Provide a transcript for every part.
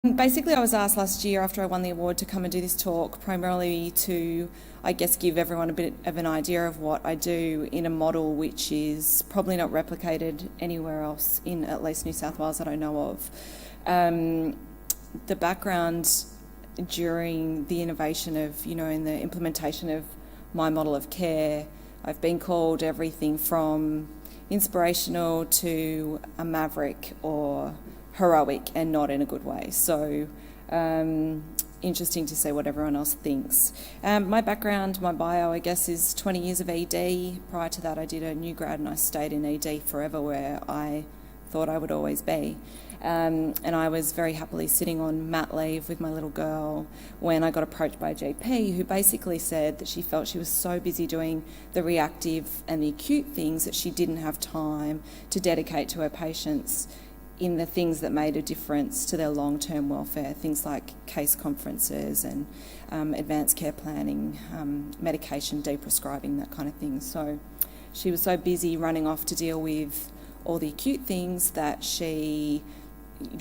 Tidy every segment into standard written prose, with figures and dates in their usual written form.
Basically, I was asked last year after I won the award to come and do this talk, primarily to, I guess, give everyone a bit of an idea of what I do in a model which is probably not replicated anywhere else in at least New South Wales that I know of. The background during the innovation of, in the implementation of my model of care, I've been called everything from inspirational to a maverick or heroic, and not in a good way. So interesting to see what everyone else thinks. My background, my bio, I guess, is 20 years of ED. Prior to that, I did a new grad and I stayed in ED forever, where I thought I would always be. And I was very happily sitting on mat leave with my little girl when I got approached by a GP who basically said that she felt she was so busy doing the reactive and the acute things that she didn't have time to dedicate to her patients in the things that made a difference to their long-term welfare, things like case conferences and advanced care planning, medication deprescribing, that kind of thing. So she was so busy running off to deal with all the acute things that she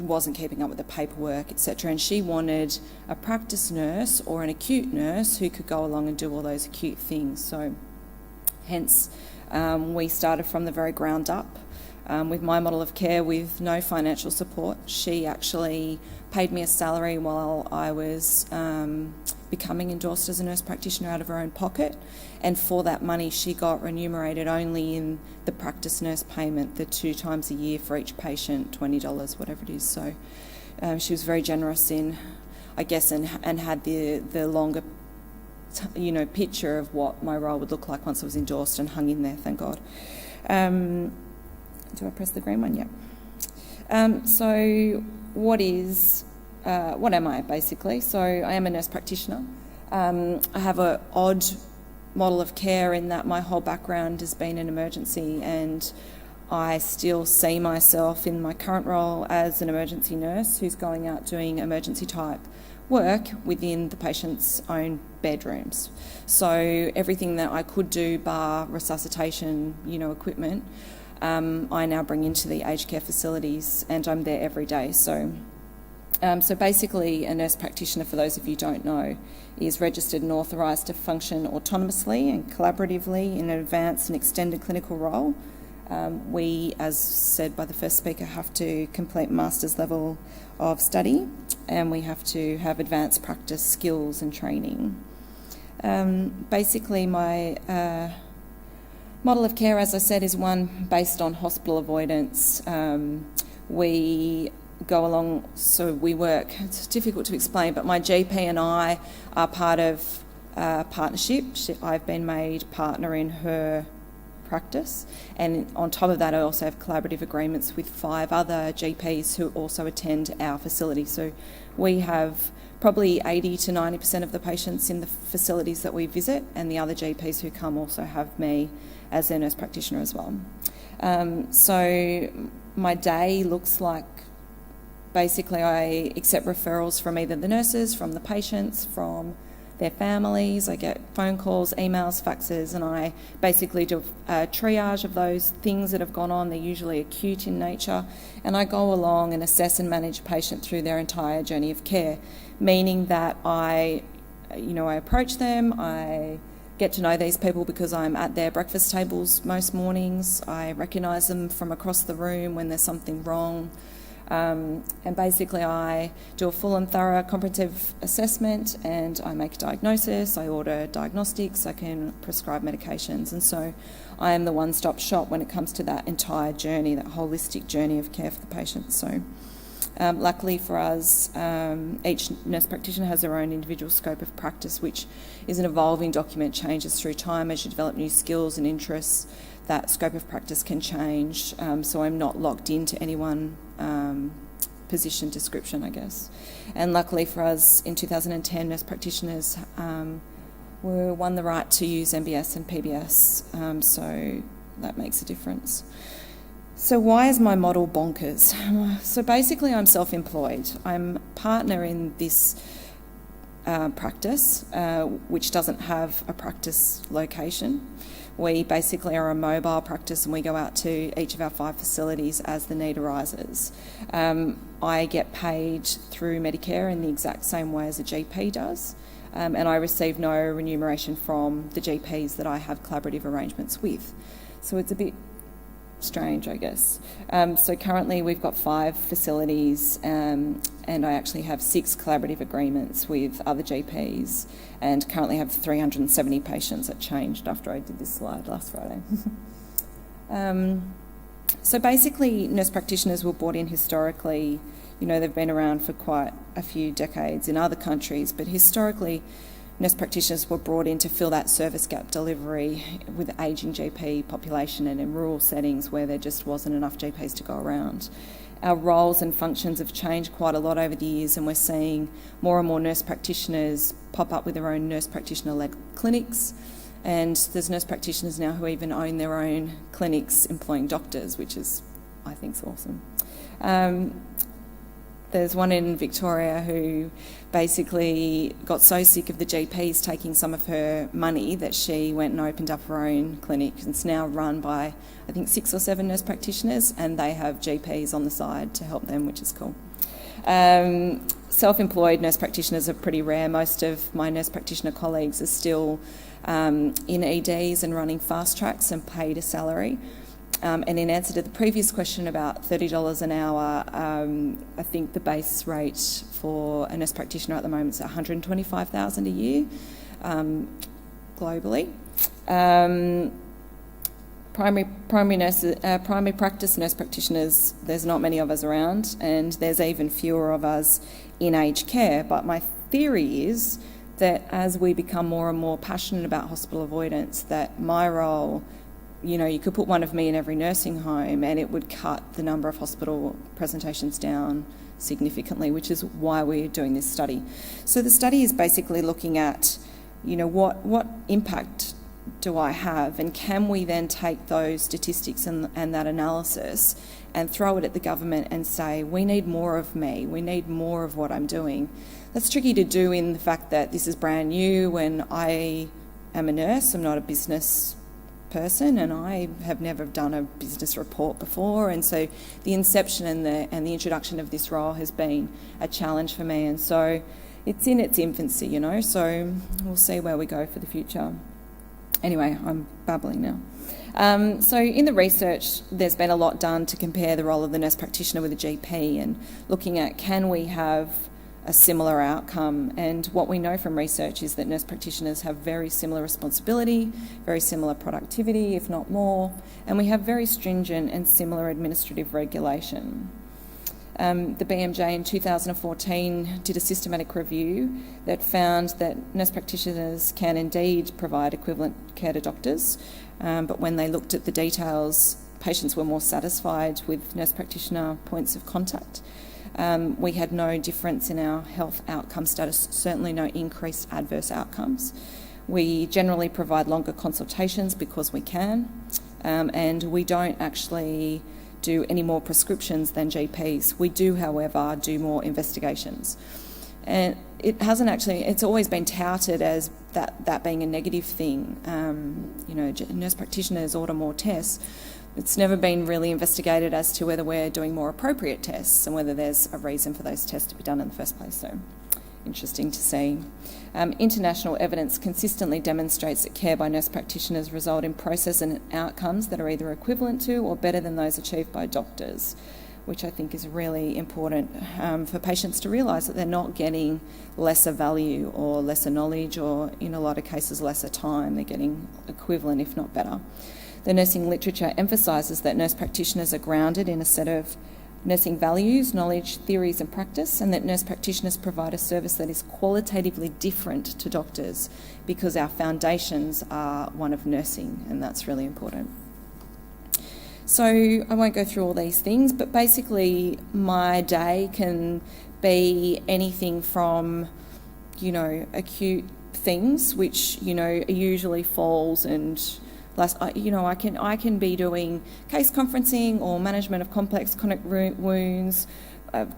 wasn't keeping up with the paperwork, etc. And she wanted a practice nurse or an acute nurse who could go along and do all those acute things. So hence we started from the very ground up. With my model of care with no financial support. She actually paid me a salary while I was becoming endorsed as a nurse practitioner out of her own pocket, and for that money she got remunerated only in the practice nurse payment, the 2 times a year for each patient, $20, whatever it is. So she was very generous in, I guess, and had the longer picture of what my role would look like once I was endorsed, and hung in there, thank God. Do I press the green one? Yeah. So what am I, basically? So I am a nurse practitioner. I have an odd model of care in that my whole background has been an emergency, and I still see myself in my current role as an emergency nurse who's going out doing emergency type work within the patient's own bedrooms. So everything that I could do bar resuscitation, equipment, I now bring into the aged care facilities, and I'm there every day. So basically, a nurse practitioner, for those of you who don't know, is registered and authorised to function autonomously and collaboratively in an advanced and extended clinical role. We, as said by the first speaker, have to complete master's level of study, and we have to have advanced practice skills and training. Basically, my model of care, as I said, is one based on hospital avoidance. We go along, so we work, it's difficult to explain, but my GP and I are part of a partnership. I've been made partner in her practice, and on top of that I also have collaborative agreements with 5 other GPs who also attend our facility. So we have probably 80 to 90% of the patients in the facilities that we visit, and the other GPs who come also have me as their nurse practitioner as well. So my day looks like, basically I accept referrals from either the nurses, from the patients, from their families. I get phone calls, emails, faxes, and I basically do a triage of those things that have gone on. They're usually acute in nature, and I go along and assess and manage a patient through their entire journey of care, meaning that I approach them, I get to know these people because I'm at their breakfast tables most mornings. I recognise them from across the room when there's something wrong. And basically I do a full and thorough comprehensive assessment, and I make a diagnosis, I order diagnostics, I can prescribe medications, and so I am the one-stop shop when it comes to that entire journey, that holistic journey of care for the patient. So luckily for us, each nurse practitioner has their own individual scope of practice, which is an evolving document, changes through time as you develop new skills and interests. That scope of practice can change, so I'm not locked into any one position description, I guess. And luckily for us, in 2010, nurse practitioners won the right to use MBS and PBS, so that makes a difference. So why is my model bonkers? So basically I'm self-employed. I'm partner in this practice, which doesn't have a practice location. We basically are a mobile practice and we go out to each of our 5 facilities as the need arises. I get paid through Medicare in the exact same way as a GP does, and I receive no remuneration from the GPs that I have collaborative arrangements with. So it's a bit strange, I guess. So currently we've got 5 facilities, and I actually have 6 collaborative agreements with other GPs, and currently have 370 patients. That changed after I did this slide last Friday. So basically, nurse practitioners were brought in historically. They've been around for quite a few decades in other countries, but historically, nurse practitioners were brought in to fill that service gap delivery with the ageing GP population and in rural settings where there just wasn't enough GPs to go around. Our roles and functions have changed quite a lot over the years, and we're seeing more and more nurse practitioners pop up with their own nurse practitioner-led clinics, and there's nurse practitioners now who even own their own clinics employing doctors, which is, I think, is awesome. There's one in Victoria who basically got so sick of the GPs taking some of her money that she went and opened up her own clinic. It's now run by, I think, 6 or 7 nurse practitioners, and they have GPs on the side to help them, which is cool. Self-employed nurse practitioners are pretty rare. Most of my nurse practitioner colleagues are still in EDs and running fast tracks and paid a salary. And in answer to the previous question about $30 an hour, I think the base rate for a nurse practitioner at the moment is $125,000 a year globally. Primary practice nurse practitioners, there's not many of us around, and there's even fewer of us in aged care. But my theory is that as we become more and more passionate about hospital avoidance, that my role, you could put one of me in every nursing home and it would cut the number of hospital presentations down significantly, which is why we're doing this study. So the study is basically looking at, what impact do I have, and can we then take those statistics and that analysis and throw it at the government and say, we need more of me, we need more of what I'm doing. That's tricky to do in the fact that this is brand new and I am a nurse, I'm not a business person, and I have never done a business report before, and so the inception and the introduction of this role has been a challenge for me, and so it's in its infancy, so we'll see where we go for the future. Anyway, I'm babbling now. So in the research, there's been a lot done to compare the role of the nurse practitioner with a GP and looking at, can we have a similar outcome? And what we know from research is that nurse practitioners have very similar responsibility, very similar productivity, if not more, and we have very stringent and similar administrative regulation. The BMJ in 2014 did a systematic review that found that nurse practitioners can indeed provide equivalent care to doctors, but when they looked at the details, patients were more satisfied with nurse practitioner points of contact. We had no difference in our health outcome status, certainly no increased adverse outcomes. We generally provide longer consultations because we can, and we don't actually do any more prescriptions than GPs. We do, however, do more investigations. And it's always been touted as that being a negative thing. Nurse practitioners order more tests. It's never been really investigated as to whether we're doing more appropriate tests and whether there's a reason for those tests to be done in the first place. So, interesting to see. International evidence consistently demonstrates that care by nurse practitioners result in process and outcomes that are either equivalent to or better than those achieved by doctors, which I think is really important for patients to realise that they're not getting lesser value or lesser knowledge or, in a lot of cases, lesser time. They're getting equivalent, if not better. The nursing literature emphasises that nurse practitioners are grounded in a set of nursing values, knowledge, theories and practice, and that nurse practitioners provide a service that is qualitatively different to doctors because our foundations are one of nursing, and that's really important. So I won't go through all these things, but basically my day can be anything from, acute things, which, are usually falls and I can be doing case conferencing or management of complex chronic wounds,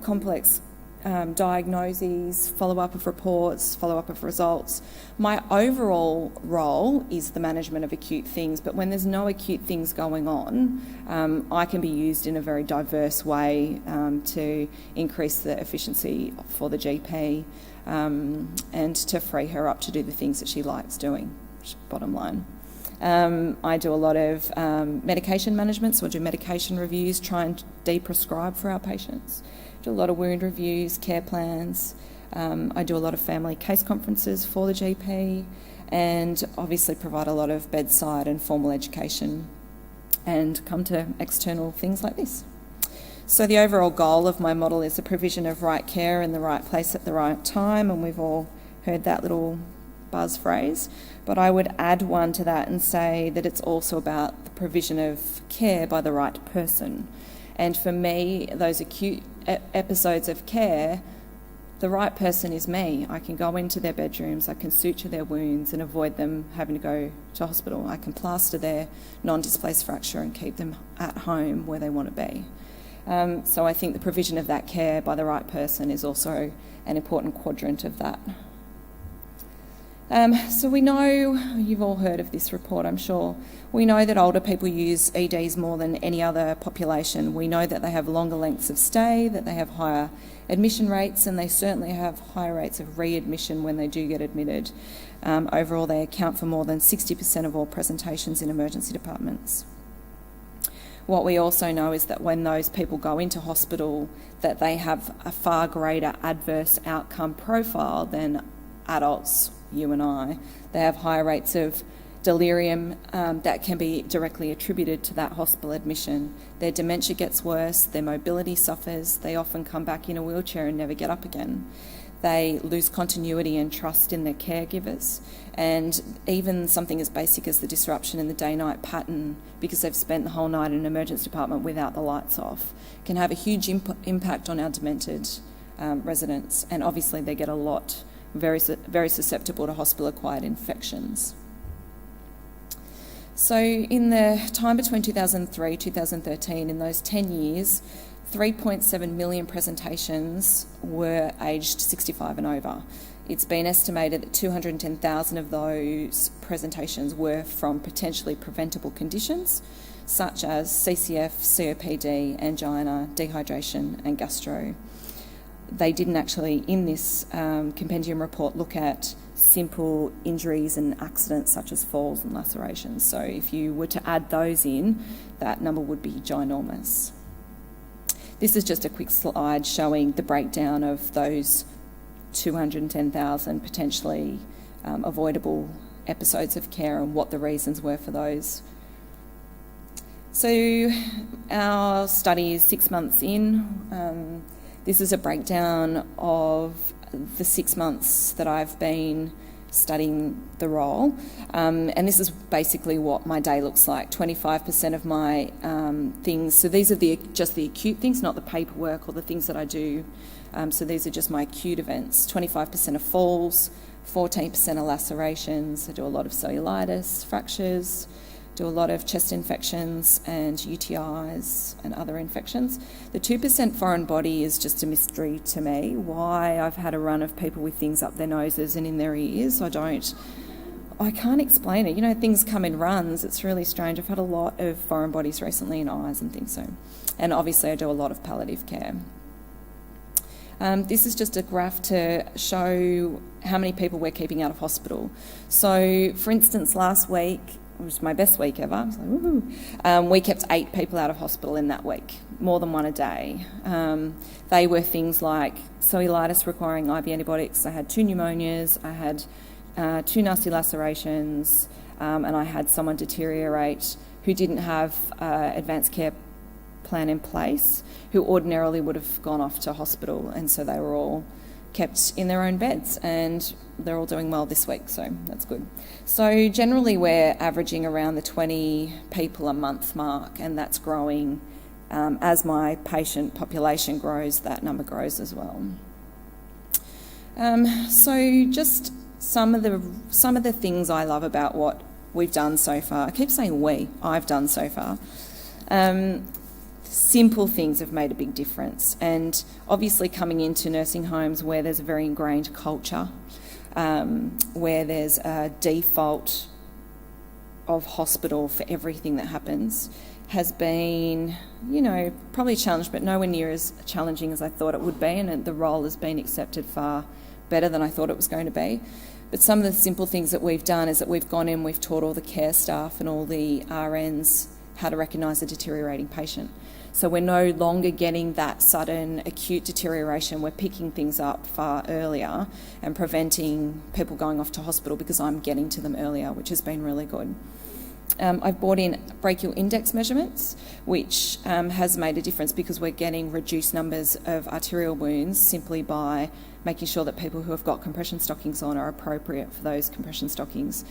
complex diagnoses, follow-up of reports, follow-up of results. My overall role is the management of acute things, but when there's no acute things going on, I can be used in a very diverse way to increase the efficiency for the GP and to free her up to do the things that she likes doing, bottom line. I do a lot of medication management, so I do medication reviews, try and de-prescribe for our patients. Do a lot of wound reviews, care plans. I do a lot of family case conferences for the GP, and obviously provide a lot of bedside and formal education and come to external things like this. So the overall goal of my model is the provision of right care in the right place at the right time, and we've all heard that little buzz phrase, but I would add one to that and say that it's also about the provision of care by the right person. And for me, those acute episodes of care, the right person is me. I can go into their bedrooms, I can suture their wounds and avoid them having to go to hospital. I can plaster their non-displaced fracture and keep them at home where they want to be. So I think the provision of that care by the right person is also an important quadrant of that. So we know, you've all heard of this report, I'm sure. We know that older people use EDs more than any other population. We know that they have longer lengths of stay, that they have higher admission rates, and they certainly have higher rates of readmission when they do get admitted. Overall, they account for more than 60% of all presentations in emergency departments. What we also know is that when those people go into hospital, that they have a far greater adverse outcome profile than adults, you and I. They have higher rates of delirium that can be directly attributed to that hospital admission. Their dementia gets worse, their mobility suffers, they often come back in a wheelchair and never get up again. They lose continuity and trust in their caregivers, and even something as basic as the disruption in the day-night pattern, because they've spent the whole night in an emergency department without the lights off, can have a huge impact on our demented residents, and obviously they get a lot very susceptible to hospital-acquired infections. So in the time between 2003 and 2013, in those 10 years, 3.7 million presentations were aged 65 and over. It's been estimated that 210,000 of those presentations were from potentially preventable conditions, such as CCF, COPD, angina, dehydration and gastro. They didn't actually, in this compendium report, look at simple injuries and accidents such as falls and lacerations. So if you were to add those in, that number would be ginormous. This is just a quick slide showing the breakdown of those 210,000 potentially avoidable episodes of care and what the reasons were for those. So our study is 6 months in. This is a breakdown of the 6 months that I've been studying the role, and this is basically what my day looks like. 25% of my things, so these are just the acute things, not the paperwork or the things that I do, so these are just my acute events. 25% of falls, 14% of lacerations. I do a lot of cellulitis, fractures, do a lot of chest infections and UTIs and other infections. The 2% foreign body is just a mystery to me, why I've had a run of people with things up their noses and in their ears. I can't explain it. You know, things come in runs. It's really strange. I've had a lot of foreign bodies recently in eyes and things. And obviously I do a lot of palliative care. This is just a graph to show how many people we're keeping out of hospital. So, for instance, last week, it was my best week ever. I was like, woohoo. We kept 8 people out of hospital in that week, more than one a day. They were things like cellulitis requiring IV antibiotics. I had 2 pneumonias. I had 2 nasty lacerations, and I had someone deteriorate who didn't have advanced care plan in place, who ordinarily would have gone off to hospital, and so they were all kept in their own beds, and they're all doing well this week, so that's good. So generally we're averaging around the 20 people a month mark, and that's growing. As my patient population grows, that number grows as well. So just some of the things I love about what we've done so far. I keep saying I've done so far. simple things have made a big difference. And obviously coming into nursing homes where there's a very ingrained culture, where there's a default of hospital for everything that happens, has been, probably a challenge, but nowhere near as challenging as I thought it would be, and the role has been accepted far better than I thought it was going to be. But some of the simple things that we've done is that we've gone in, we've taught all the care staff and all the RNs how to recognise a deteriorating patient. So we're no longer getting that sudden acute deterioration. We're picking things up far earlier and preventing people going off to hospital because I'm getting to them earlier, which has been really good. I've brought in brachial index measurements, which has made a difference because we're getting reduced numbers of arterial wounds simply by making sure that people who have got compression stockings on are appropriate for those compression stockings.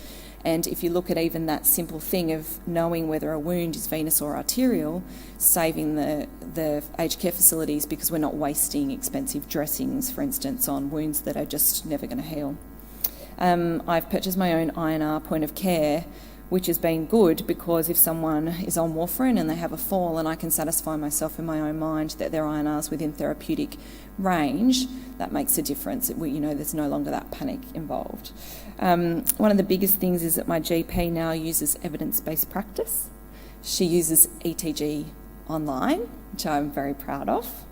And if you look at even that simple thing of knowing whether a wound is venous or arterial, saving the aged care facilities because we're not wasting expensive dressings, for instance, on wounds that are just never going to heal. I've purchased my own INR point of care, which has been good because if someone is on warfarin and they have a fall and I can satisfy myself in my own mind that their INR's within therapeutic range, that makes a difference. There's no longer that panic involved. One of the biggest things is that my GP now uses evidence-based practice. She uses ETG online, which I'm very proud of.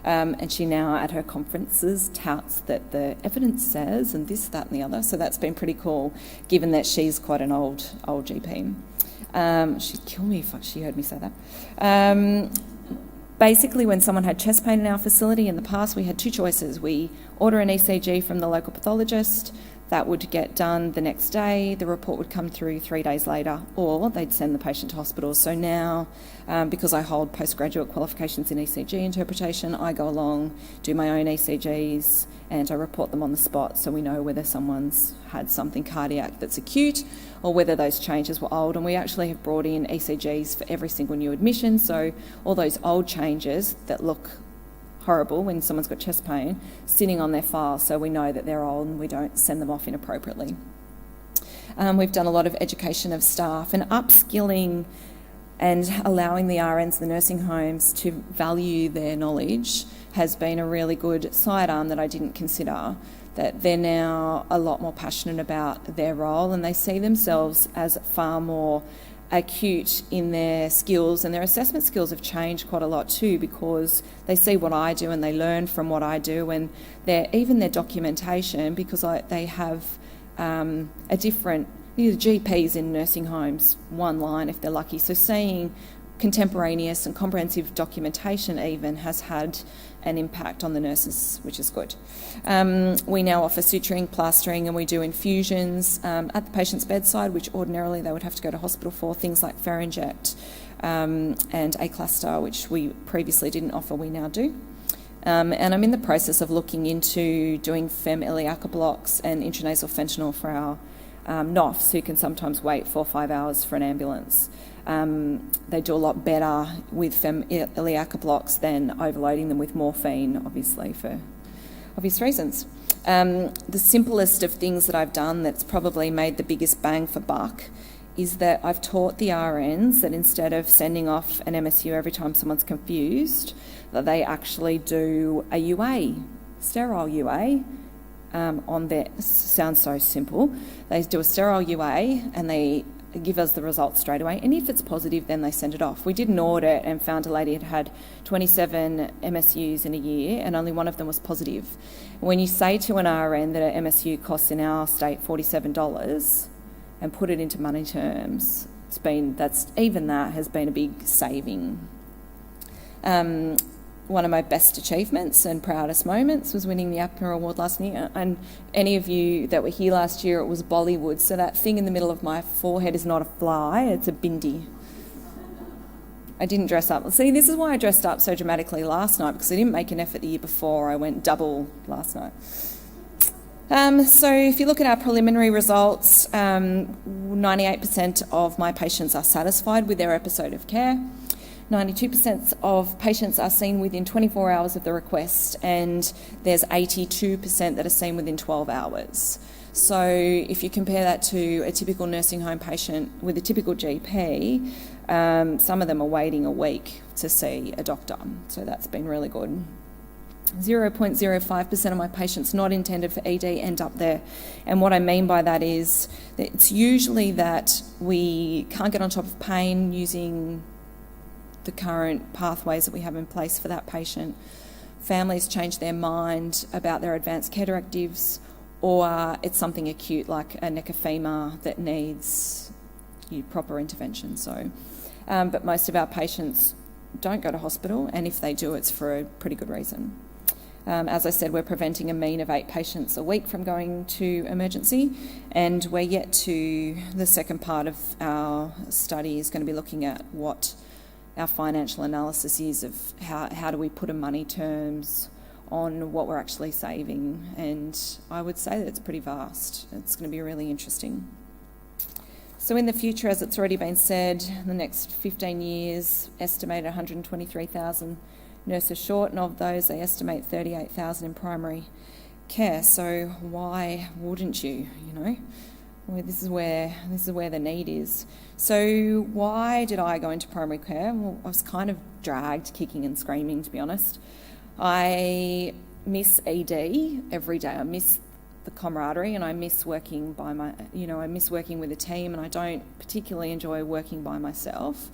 And she now at her conferences touts that the evidence says and this, that and the other. So that's been pretty cool, given that she's quite an old GP. She'd kill me if she heard me say that. Basically, when someone had chest pain in our facility in the past, we had two choices. We order an ECG from the local pathologist. That would get done the next day. The report would come through 3 days later, or they'd send the patient to hospital. So now, because I hold postgraduate qualifications in ECG interpretation, I go along, do my own ECGs, and I report them on the spot so we know whether someone's had something cardiac that's acute or whether those changes were old. And we actually have brought in ECGs for every single new admission, so all those old changes that look horrible when someone's got chest pain, sitting on their file so we know that they're old and we don't send them off inappropriately. We've done a lot of education of staff and upskilling and allowing the RNs, the nursing homes, to value their knowledge has been a really good sidearm that I didn't consider, that they're now a lot more passionate about their role and they see themselves as far more acute in their skills, and their assessment skills have changed quite a lot too because they see what I do and they learn from what I do, and even their documentation, because they have a different, GPs in nursing homes, one line if they're lucky, so seeing contemporaneous and comprehensive documentation even has had an impact on the nurses, which is good. We now offer suturing, plastering, and we do infusions at the patient's bedside, which ordinarily they would have to go to hospital for, things like pharyngect and A-cluster, which we previously didn't offer, we now do. And I'm in the process of looking into doing fem-iliaca blocks and intranasal fentanyl for our NOFs, who can sometimes wait 4 or 5 hours for an ambulance. They do a lot better with fem-iliaca blocks than overloading them with morphine, obviously, for obvious reasons. The simplest of things that I've done that's probably made the biggest bang for buck is that I've taught the RNs that instead of sending off an MSU every time someone's confused, that they actually do a UA, sterile UA, on their, sounds so simple. They do a sterile UA and they give us the results straight away, and if it's positive then they send it off. We did an audit and found a lady had 27 MSUs in a year and only one of them was positive. When you say to an RN that an MSU costs in our state $47 and put it into money terms, that has been a big saving. One of my best achievements and proudest moments was winning the APNA award last year. And any of you that were here last year, it was Bollywood. So that thing in the middle of my forehead is not a fly, it's a bindi. I didn't dress up. See, this is why I dressed up so dramatically last night, because I didn't make an effort the year before. I went double last night. So if you look at our preliminary results, 98% of my patients are satisfied with their episode of care. 92% of patients are seen within 24 hours of the request, and there's 82% that are seen within 12 hours. So if you compare that to a typical nursing home patient with a typical GP, some of them are waiting a week to see a doctor. So that's been really good. 0.05% of my patients not intended for ED end up there. And what I mean by that is that it's usually that we can't get on top of pain using the current pathways that we have in place for that patient. Families change their mind about their advanced care directives, or it's something acute like a neck of femur that needs proper intervention. So, but most of our patients don't go to hospital, and if they do, it's for a pretty good reason. As I said, we're preventing a mean of 8 patients a week from going to emergency, and we're yet to the second part of our study is going to be looking at what our financial analysis is of how do we put in money terms on what we're actually saving, and I would say that it's pretty vast. It's going to be really interesting. So in the future, as it's already been said, the next 15 years, estimated 123,000 nurses short, and of those they estimate 38,000 in primary care. So why wouldn't you, Well, this is where the need is. So why did I go into primary care? Well, I was kind of dragged kicking and screaming, to be honest. I miss ED every day. I miss the camaraderie, and I miss working I miss working with a team, and I don't particularly enjoy working by myself.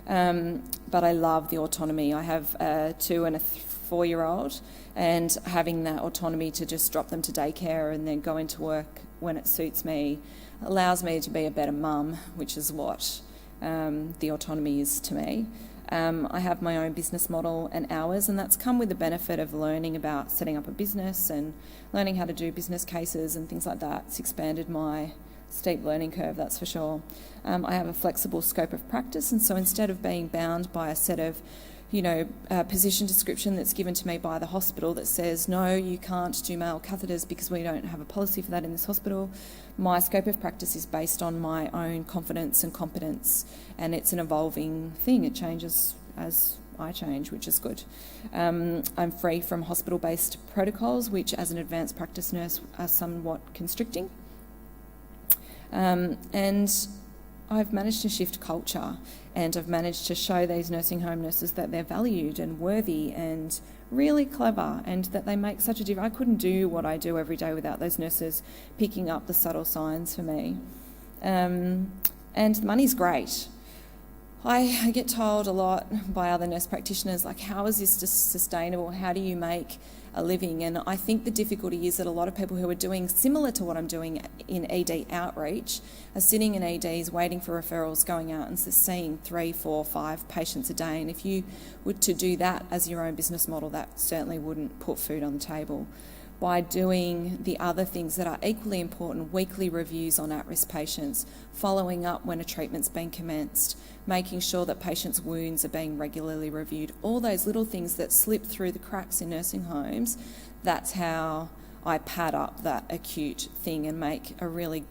But I love the autonomy. I have a 2 and a 4-year-old, and having that autonomy to just drop them to daycare and then go into work when it suits me allows me to be a better mum, which is what the autonomy is to me. I have my own business model and hours, and that's come with the benefit of learning about setting up a business and learning how to do business cases and things like that. It's expanded my steep learning curve, that's for sure. I have a flexible scope of practice, and so instead of being bound by a set of position description that's given to me by the hospital that says, no, you can't do male catheters because we don't have a policy for that in this hospital, my scope of practice is based on my own confidence and competence, and it's an evolving thing. It changes as I change, which is good. I'm free from hospital-based protocols, which as an advanced practice nurse are somewhat constricting. And I've managed to shift culture, and I've managed to show these nursing home nurses that they're valued and worthy and really clever, and that they make such a difference. I couldn't do what I do every day without those nurses picking up the subtle signs for me. And the money's great. I get told a lot by other nurse practitioners, like, how is this sustainable? How do you make a living? And I think the difficulty is that a lot of people who are doing similar to what I'm doing in ED outreach are sitting in EDs waiting for referrals, going out and seeing 3, 4, 5 patients a day. And if you were to do that as your own business model, that certainly wouldn't put food on the table. By doing the other things that are equally important, weekly reviews on at-risk patients, following up when a treatment's been commenced, making sure that patients' wounds are being regularly reviewed, all those little things that slip through the cracks in nursing homes, that's how I pad up that acute thing and make a really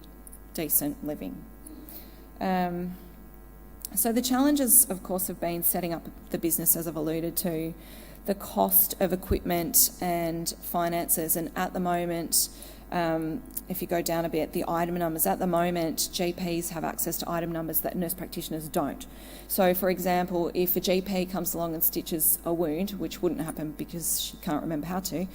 decent living. So the challenges, of course, have been setting up the business, as I've alluded to, the cost of equipment and finances, and at the moment, if you go down a bit, the item numbers. At the moment, GPs have access to item numbers that nurse practitioners don't. So, for example, if a GP comes along and stitches a wound, which wouldn't happen because she can't remember how to,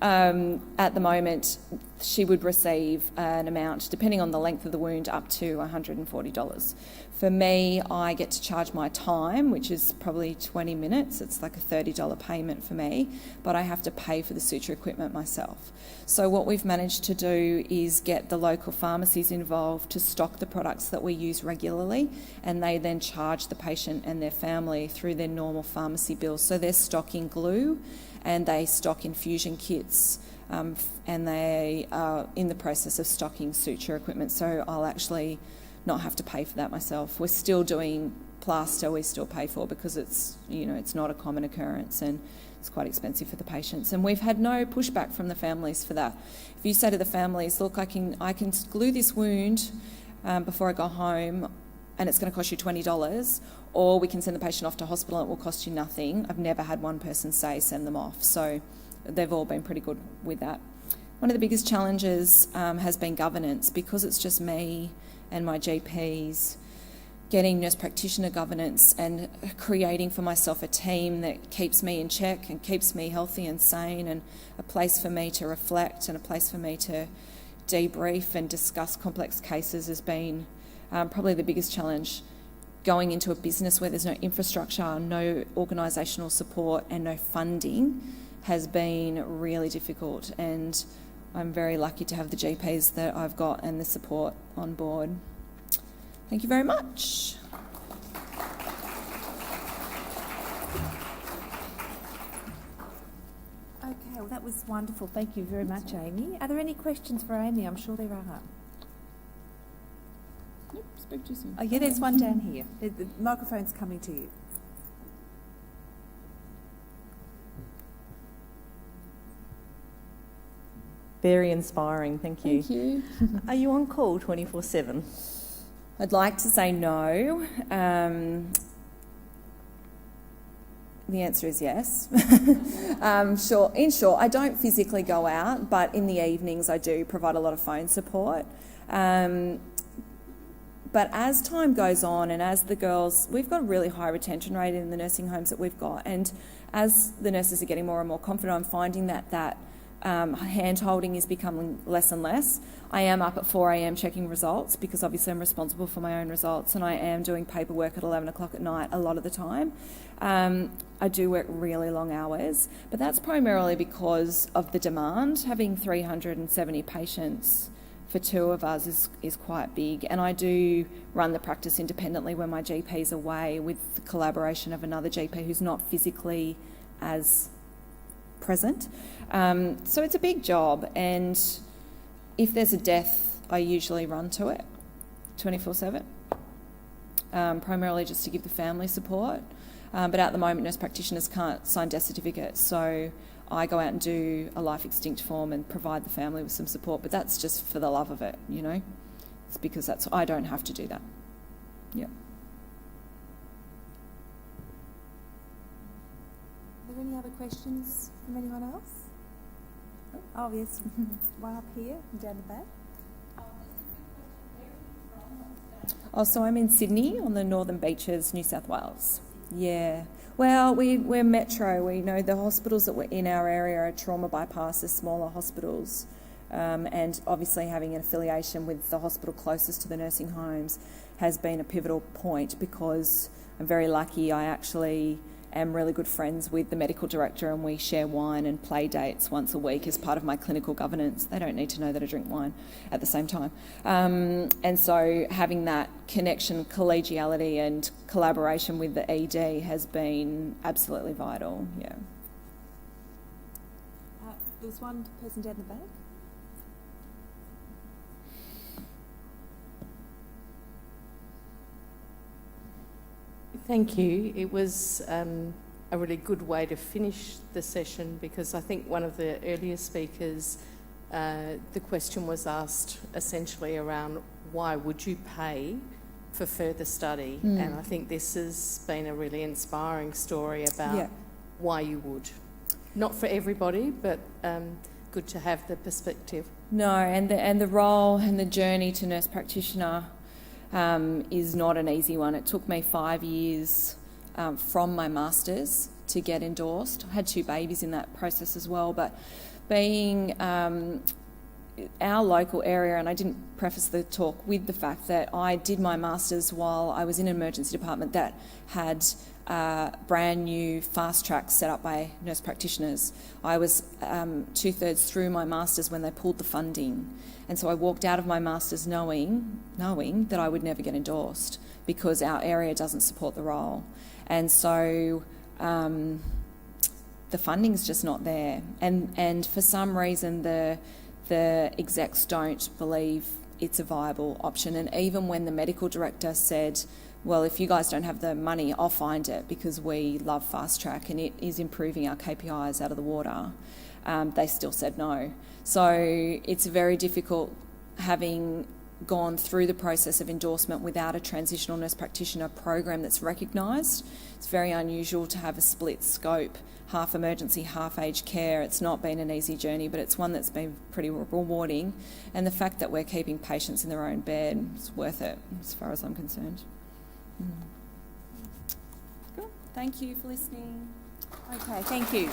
at the moment, she would receive an amount, depending on the length of the wound, up to $140. For me, I get to charge my time, which is probably 20 minutes. It's like a $30 payment for me, but I have to pay for the suture equipment myself. So what we've managed to do is get the local pharmacies involved to stock the products that we use regularly, and they then charge the patient and their family through their normal pharmacy bills. So they're stocking glue and they stock infusion kits, and they are in the process of stocking suture equipment. So I'll actually not have to pay for that myself. We're still doing plaster, we still pay for, because it's not a common occurrence and it's quite expensive for the patients. And we've had no pushback from the families for that. If you say to the families, look, I can glue this wound before I go home and it's going to cost you $20, or we can send the patient off to hospital and it will cost you nothing. I've never had one person say send them off. So they've all been pretty good with that. one of the biggest challenges has been governance, because it's just me and my GPs. Getting nurse practitioner governance and creating for myself a team that keeps me in check and keeps me healthy and sane, and a place for me to reflect and a place for me to debrief and discuss complex cases has been probably the biggest challenge. Going into a business where there's no infrastructure, no organisational support and no funding has been really difficult, and I'm very lucky to have the GPs that I've got and the support on board. Thank you very much. Okay, well that was wonderful. Thank you very much, Amy. Are there any questions for Amy? I'm sure there are. Nope, spoke too soon. Oh yeah, there's one down here. The microphone's coming to you. Very inspiring, thank you. Thank you. Are you on call 24/7? I'd like to say no. The answer is yes. Sure. In short, I don't physically go out, but in the evenings I do provide a lot of phone support. But as time goes on and as the girls, we've got a really high retention rate in the nursing homes that we've got, and as the nurses are getting more and more confident, I'm finding that hand-holding is becoming less and less. I am up at 4 a.m. checking results, because obviously I'm responsible for my own results, and I am doing paperwork at 11 o'clock at night a lot of the time. I do work really long hours, but that's primarily because of the demand. Having 370 patients for two of us is quite big, and I do run the practice independently when my GP's away, with the collaboration of another GP who's not physically as present. So it's a big job, and if there's a death, I usually run to it 24/7, primarily just to give the family support. But at the moment, nurse practitioners can't sign death certificates, so I go out and do a life extinct form and provide the family with some support, but that's just for the love of it, you know. It's because I don't have to do that. Yeah. Are there any other questions from anyone else? Oh, yes, one up here and down the back. Oh, so I'm in Sydney on the Northern Beaches, New South Wales. Yeah. Well, we're metro. We know the hospitals that were in our area are trauma bypasses, smaller hospitals, and obviously having an affiliation with the hospital closest to the nursing homes has been a pivotal point, because I'm very lucky. I actually am really good friends with the medical director, and we share wine and play dates once a week as part of my clinical governance. They don't need to know that I drink wine at the same time. And so having that connection, collegiality and collaboration with the ED has been absolutely vital, yeah. There was one person down the back. Thank you. It was a really good way to finish the session, because I think one of the earlier speakers, the question was asked essentially around why would you pay for further study? And I think this has been a really inspiring story about why you would. Not for everybody, but good to have the perspective. No, and the role and the journey to nurse practitioner is not an easy one. It took me 5 years from my master's to get endorsed. I had 2 babies in that process as well, but being our local area, and I didn't preface the talk with the fact that I did my master's while I was in an emergency department that had brand new fast tracks set up by nurse practitioners. I was 2/3 through my master's when they pulled the funding, and so I walked out of my master's knowing that I would never get endorsed, because our area doesn't support the role. And so the funding's just not there, and for some reason the execs don't believe it's a viable option. And even when the medical director said, well, if you guys don't have the money, I'll find it, because we love fast track and it is improving our KPIs out of the water, they still said no. So it's very difficult having gone through the process of endorsement without a transitional nurse practitioner program that's recognised. It's very unusual to have a split scope, half emergency, half aged care. It's not been an easy journey, but it's one that's been pretty rewarding. And the fact that we're keeping patients in their own bed is worth it, as far as I'm concerned. Cool. Thank you for listening. Okay, thank you.